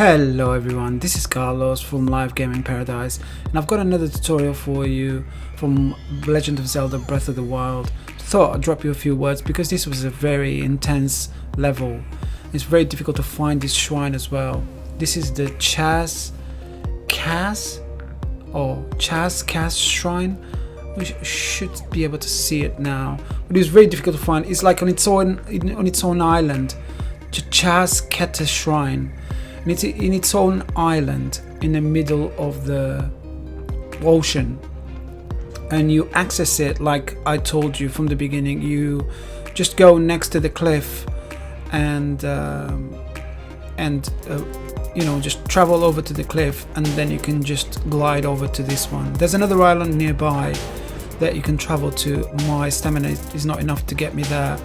Hello everyone, this is Carlos from Live Gaming Paradise, and I've got another tutorial for you from Legend of Zelda Breath of the Wild. Thought I'd drop you a few words because this was a very intense level. It's very difficult to find this shrine as well. This is the Chaats Qeta shrine. We should be able to see it now, but it's very difficult to find. It's like on its own island. The Chaats Qeta shrine. And it's in its own island in the middle of the ocean, and you access it like I told you from the beginning. You just go next to the cliff and just travel over to the cliff, and then you can just glide over to this one. There's another island nearby that you can travel to. My stamina is not enough to get me there.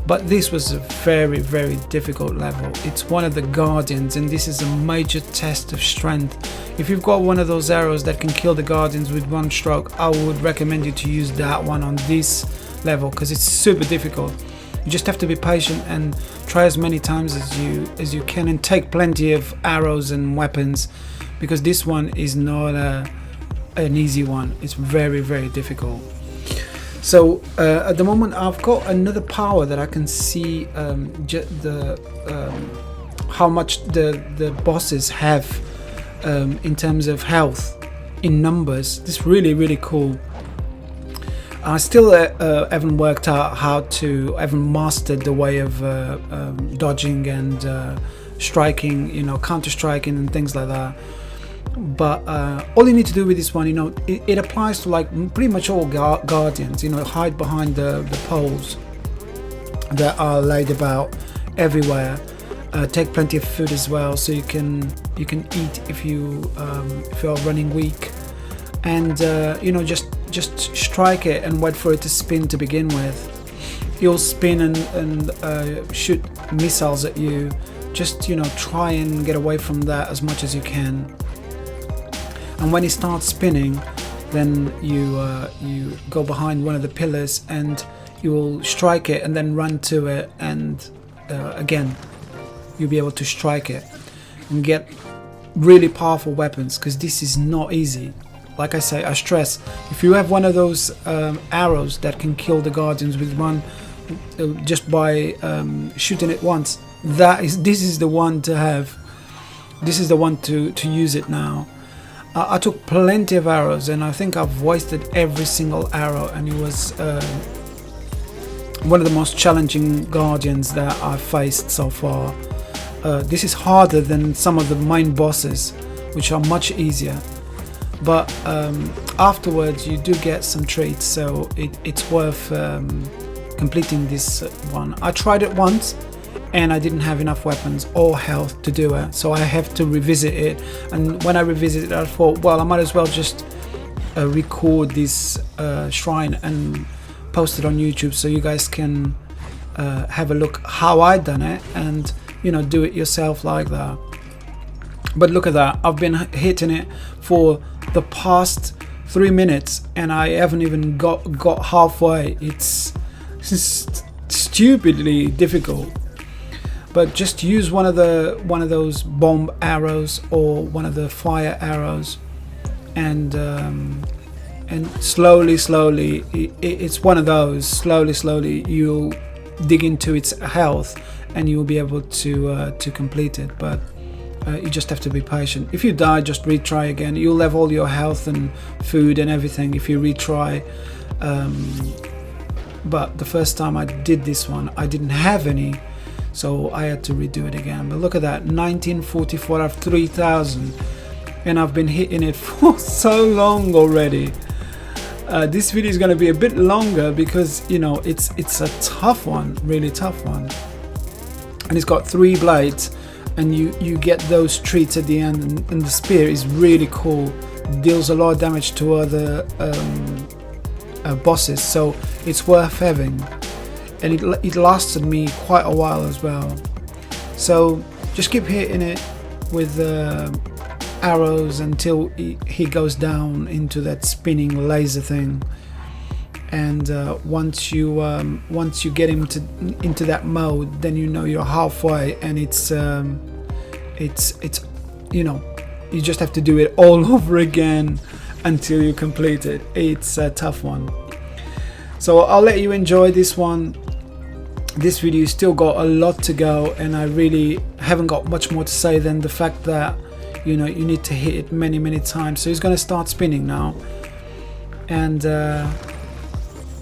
But this was a very, very difficult level. It's one of the guardians, and this is a major test of strength. If you've got one of those arrows that can kill the guardians with one stroke, I would recommend you to use that one on this level because it's super difficult. You just have to be patient and try as many times as you can, and take plenty of arrows and weapons, because this one is not an easy one. It's very, very difficult. So at the moment I've got another power that I can see how much the bosses have in terms of health in numbers. This is really, really cool. I still haven't worked out how to, haven't mastered the way of dodging and striking, counter striking and things like that. But all you need to do with this one, it applies to like pretty much all guardians. Hide behind the poles that are laid about everywhere. Take plenty of food as well, so you can eat if you are running weak, and just strike it and wait for it to spin to begin with. You'll spin and shoot missiles at you. Just try and get away from that as much as you can. And when it starts spinning, then you go behind one of the pillars and you will strike it and then run to it, and again you'll be able to strike it and get really powerful weapons, because this is not easy. Like I say, I stress, if you have one of those arrows that can kill the guardians with one just by shooting it once, this is the one to have. This is the one to use it now. I took plenty of arrows, and I think I've wasted every single arrow, and it was one of the most challenging guardians that I've faced so far. This is harder than some of the main bosses, which are much easier, but afterwards you do get some treats, so it's worth completing this one. I tried it once and I didn't have enough weapons or health to do it, so I have to revisit it. And when I revisited it, I thought, well, I might as well just record this shrine and post it on YouTube, so you guys can have a look how I done it, and do it yourself like that. But look at that, I've been hitting it for the past 3 minutes and I haven't even got halfway. It's stupidly difficult. But just use one of those bomb arrows or one of the fire arrows, and slowly, it's one of those. Slowly, you'll dig into its health, and you'll be able to complete it. But you just have to be patient. If you die, just retry again. You'll have all your health and food and everything if you retry. But the first time I did this one, I didn't have any. So I had to redo it again. But look at that, 1944 out of 3000, and I've been hitting it for so long already. This video is going to be a bit longer because it's a tough one, really tough one, and it's got 3 blades, and you get those treats at the end, and the spear is really cool. It deals a lot of damage to other bosses, so it's worth having. And it lasted me quite a while as well. So just keep hitting it with arrows until he goes down into that spinning laser thing. And once you get him into that mode, then you're halfway, and it's you know, you just have to do it all over again until you complete it. It's a tough one. So I'll let you enjoy this one. This video still got a lot to go, and I really haven't got much more to say than the fact that, you know, you need to hit it many times. So he's going to start spinning now, and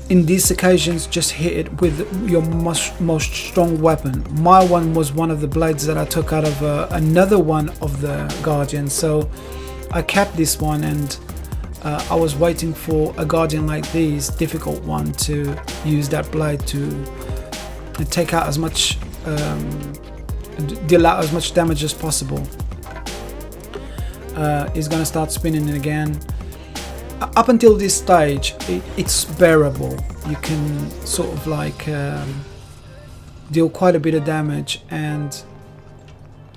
in these occasions just hit it with your most strong weapon. My one was one of the blades that I took out of another one of the Guardians, so I kept this one, and I was waiting for a Guardian like this difficult one to use that blade to take out as much, deal out as much damage as possible. He's gonna start spinning it again. Up until this stage, it's bearable. You can sort of like deal quite a bit of damage and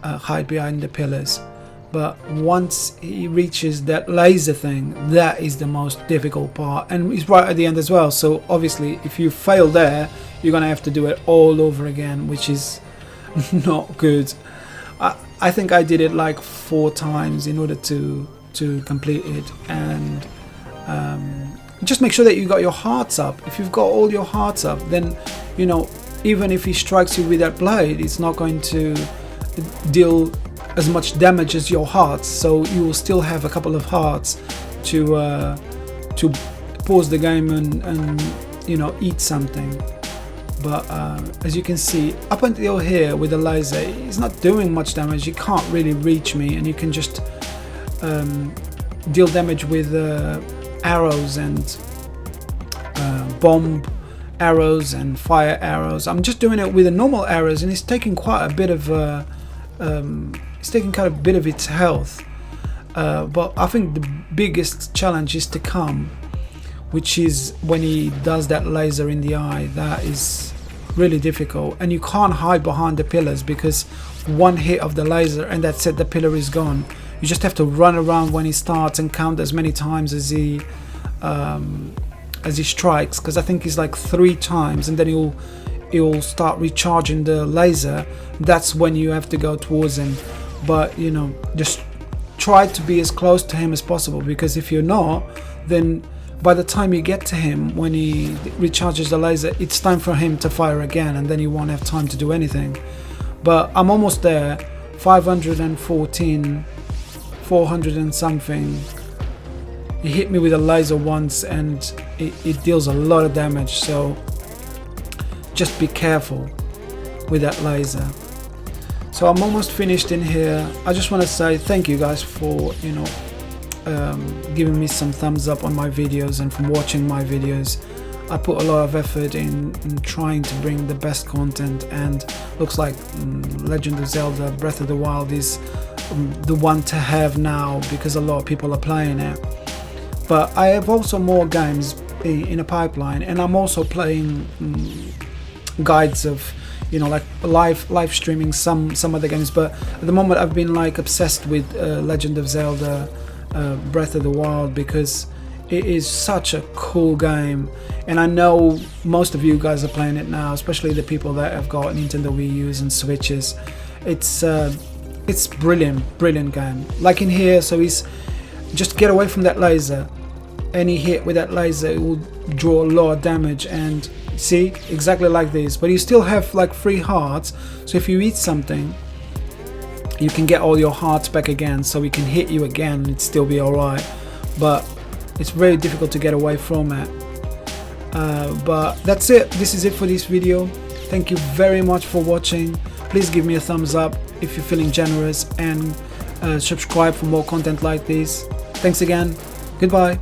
hide behind the pillars. But once he reaches that laser thing, that is the most difficult part, and it's right at the end as well. So obviously if you fail there, you're gonna have to do it all over again, which is not good. I think I did it like 4 times in order to complete it. And just make sure that you got your hearts up. If you've got all your hearts up, then, you know, even if he strikes you with that blade, it's not going to deal as much damage as your hearts, so you will still have a couple of hearts to pause the game and you know, eat something. But as you can see, up until here with the laser, it's not doing much damage. You can't really reach me, and you can just deal damage with arrows and bomb arrows and fire arrows. I'm just doing it with the normal arrows, and it's taking quite a bit of it's taking quite a bit of its health. But I think the biggest challenge is to come, which is when he does that laser in the eye. That is really difficult, and you can't hide behind the pillars, because one hit of the laser and that's it, the pillar is gone. You just have to run around when he starts and count as many times as he strikes, because I think he's like 3 times, and then he'll start recharging the laser. That's when you have to go towards him. But, you know, just try to be as close to him as possible, because if you're not, then by the time you get to him, when he recharges the laser, it's time for him to fire again, and then you won't have time to do anything. But I'm almost there. 514, 400 and something. He hit me with a laser once, and it deals a lot of damage, so just be careful with that laser. So I'm almost finished in here. I just want to say thank you guys for, you know, giving me some thumbs up on my videos and from watching my videos. I put a lot of effort in trying to bring the best content, and looks like Legend of Zelda Breath of the Wild is the one to have now, because a lot of people are playing it. But I have also more games in a pipeline, and I'm also playing guides of, you know, like live streaming some other games. But at the moment I've been like obsessed with Legend of Zelda Breath of the Wild, because it is such a cool game, and I know most of you guys are playing it now, especially the people that have got Nintendo Wii U's and Switches. It's brilliant game. Like in here, so he's just get away from that laser. Any hit with that laser, it will draw a lot of damage, and see, exactly like this. But you still have like 3 hearts, so if you eat something, you can get all your hearts back again, so he can hit you again and it'd still be alright. But it's very difficult to get away from it. But that's it. This is it for this video. Thank you very much for watching. Please give me a thumbs up if you're feeling generous, and subscribe for more content like this. Thanks again. Goodbye.